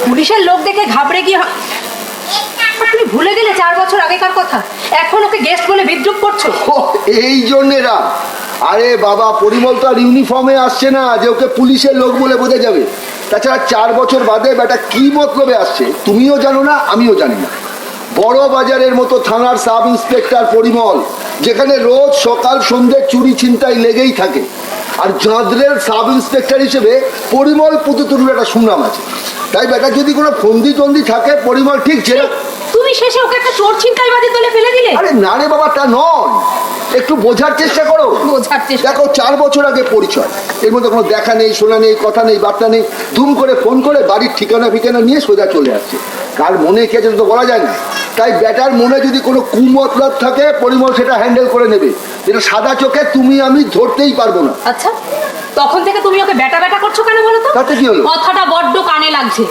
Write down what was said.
পুলিশের লোক দেখে ঘাবড়ে গিয়ে আপনি ভুলে গেলে 4 বছর আগেকার কথা, এখন ওকে গেস্ট বলে বিদ্রুপ করছো? এই জন্যেরা, আরে বাবা পরিমল তো আর ইউনিফর্মে আসছে না যে ওকে পুলিশের লোক বলে বোঝা যাবে। তাছাড়া 4 বছর বাদে বেটা কি মতলবে আসছে তুমিও জানো না, আমিও জানি না। বড় বাজারের মতো থানার সাব ইন্সপেক্টর পরিমল, যেখানে রোজ সকাল সন্ধ্যে চুরি ছিনতাই লেগেই থাকে, আর জাঁদরের সাব ইন্সপেক্টর হিসেবে পরিমল পুতুতুরুর একটা সুনাম আছে। তাই বেটা যদি কোনো ফন্দি টন্দি থাকে পরিমল ঠিক ছিল। তুমি শেষে ওকে একটা চোর ছিনতাইবাজি দলে ফেলে দিলে। আরে না রে বাবা, তা নয়, একটু বোঝার চেষ্টা করো। বোঝার চেষ্টা দেখো 4 বছর আগে পরিচয়, এর মধ্যে কোনো দেখা নেই, শোনা নেই, কথা নেই, বার্তা নেই, ধুম করে ফোন করে বাড়ির ঠিকানা ফিকানা নিয়ে সোজা চলে আসছে। কার মনে কে আছে তো বলা যায় না। তাই ব্যাটার মনে যদি কোনো কুমতলব থাকে পরিমল সেটা হ্যান্ডেল করে নেবে, যেটা সাদা চোখে তুমি আমি ধরতেই পারবো না। আচ্ছা, তখন থেকে তুমি ওকে ব্যাটা ব্যাটা করছো কেন বলো তো? তাতে কি হলো? কথাটা বড্ড কানে লাগছে।